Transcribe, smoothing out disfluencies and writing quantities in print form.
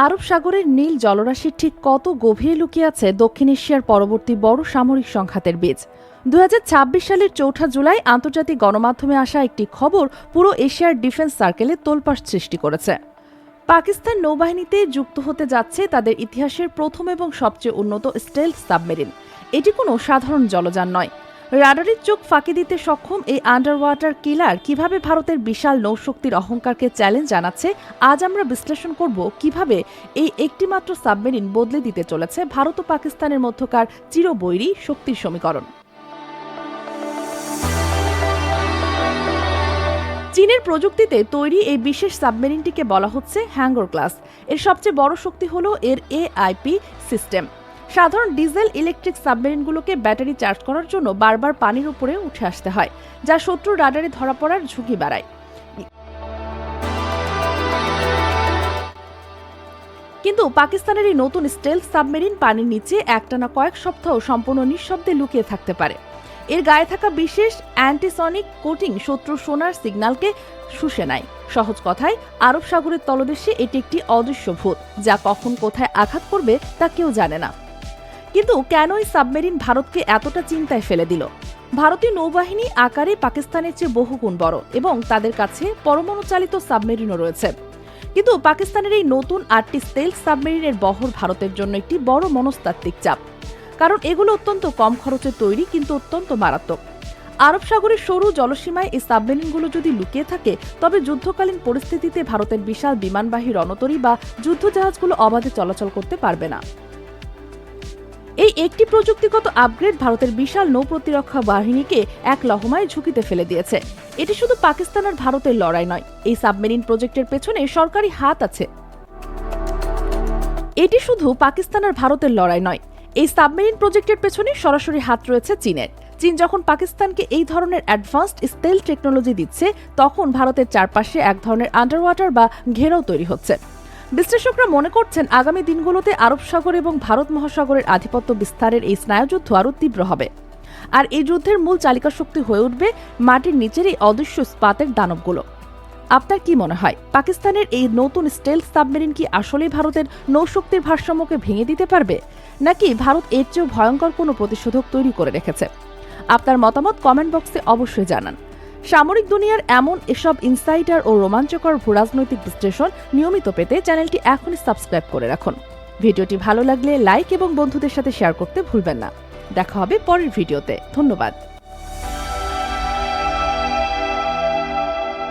আরব সাগরের নীল জলরাশির ঠিক কত গভীরে লুকিয়ে আছে দক্ষিণ এশিয়ার পরবর্তী বড় সামরিক সংঘাতের বীজ। 2026 সালের 4 জুলাই আন্তর্জাতিক গণমাধ্যমে আসা একটি খবর পুরো এশিয়ার ডিফেন্স সার্কেলে তোলপাড় সৃষ্টি করেছে। পাকিস্তান নৌবাহিনীতে যুক্ত হতে যাচ্ছে তাদের ইতিহাসের প্রথম এবং সবচেয়ে উন্নত স্টেলথ সাবমেরিন। এটি কোনো সাধারণ জলযান নয়। রাডারের চোখ ফাঁকি দিতে সক্ষম এই আন্ডার ওয়াটার কিলার কিভাবে ভারতের বিশাল নৌশক্তির অহংকারকে চ্যালেঞ্জ জানাচ্ছে, আজ আমরা বিশ্লেষণ করব কিভাবে এই একটিমাত্র সাবমেরিন বদলে দিতে চলেছে ভারত ও পাকিস্তানের মধ্যকার চিরবৈরী শক্তির সমীকরণ। চীনের প্রযুক্তিতে তৈরি এই বিশেষ সাবমেরিনটিকে বলা হচ্ছে হ্যাঙ্গর ক্লাস। এর সবচেয়ে বড় শক্তি হল এর এআইপি সিস্টেম। সাধারণ ডিজেল ইলেকট্রিক সাবমেরিনগুলোকে ব্যাটারি চার্জ করার জন্য বারবার পানির উপরে উঠে আসতে হয়, যা শত্রুর রাডারে ধরা পড়ার ঝুঁকি বাড়ায়। কিন্তু পাকিস্তানের এই নতুন স্টেলথ সাবমেরিন পানির নিচে একটানা কয়েক সপ্তাহ সম্পূর্ণ নিঃশব্দে লুকিয়ে থাকতে পারে। এর গায়ে থাকা বিশেষ অ্যান্টিসনিক কোটিং শত্রুর সোনার সিগন্যালকে শুষে নেয়। সহজ কথায়, আরব সাগরের তলদেশে এটি একটি অদৃশ্য ভূত, যা কখন কোথায় আঘাত করবে তা কেউ জানে না। কিন্তু কেন এই সাবমেরিন ভারতকে এতটা চিন্তায় ফেলে দিল? ভারতীয় নৌবাহিনী আকারে পাকিস্তানের চেয়ে বহুগুণ বড় এবং তাদের কাছে পরমাণু চালিত সাবমেরিনও রয়েছে। কিন্তু পাকিস্তানের এই নতুন 8টি স্টেলথ সাবমেরিনের বহর ভারতের জন্য একটি বড় মনস্তাত্ত্বিক চাপ, কারণ এগুলো অত্যন্ত কম খরচে তৈরি কিন্তু অত্যন্ত মারাত্মক। আরব সাগরের সরু জলসীমায় এই সাবমেরিনগুলো যদি লুকিয়ে থাকে, তবে যুদ্ধকালীন পরিস্থিতিতে ভারতের বিশাল বিমানবাহী রণতরী বা যুদ্ধজাহাজগুলো অবাধে চলাচল করতে পারবে না। এই একটি প্রযুক্তিগত আপগ্রেড ভারতের বিশাল নৌ প্রতিরক্ষা বাহিনীকে এক লহমায় ঝুঁকিতে ফেলে দিয়েছে। এটি শুধু পাকিস্তান আর ভারতের লড়াই নয়, এই সাবমেরিন প্রজেক্টের পেছনে সরকারি হাত আছে। এটি শুধু পাকিস্তান আর ভারতের লড়াই নয়, এই সাবমেরিন প্রজেক্টের পেছনে সরাসরি হাত রয়েছে চীনের। চীন যখন পাকিস্তানকে এই ধরনের অ্যাডভান্সড স্টেলথ টেকনোলজি দিচ্ছে, তখন ভারতের চারপাশে এক ধরনের আন্ডার ওয়াটার বা ঘেরাও তৈরি হচ্ছে। বিশ্লেষকরা মনে করছেন, আগামী দিনগুলোতে আরব সাগর এবং ভারত মহাসাগরের আধিপত্য বিস্তারের এই স্নায়ুযুদ্ধ আরও তীব্র হবে। আর এই যুদ্ধের মূল চালিকা শক্তি হয়ে উঠবে মাটির নিচের এই অদৃশ্য ইস্পাতের দানবগুলো। আপনার কি মনে হয়, পাকিস্তানের এই নতুন স্টেলথ সাবমেরিন কি আসলেই ভারতের নৌশক্তির ভারসাম্যকে ভেঙে দিতে পারবে, নাকি ভারত এর চেয়েও ভয়ঙ্কর কোনো প্রতিশোধক তৈরি করে রেখেছে? আপনার মতামত কমেন্ট বক্সে অবশ্যই জানান। সামরিক দুনিয়ার এমন এসব ইনসাইডার ও রোমাঞ্চকর ভূরাজনৈতিক বিশ্লেষণ নিয়মিত পেতে চ্যানেলটি এখনই সাবস্ক্রাইব করে রাখুন। ভিডিওটি ভালো লাগলে লাইক এবং বন্ধুদের সাথে শেয়ার করতে ভুলবেন না। দেখা হবে পরের ভিডিওতে। ধন্যবাদ।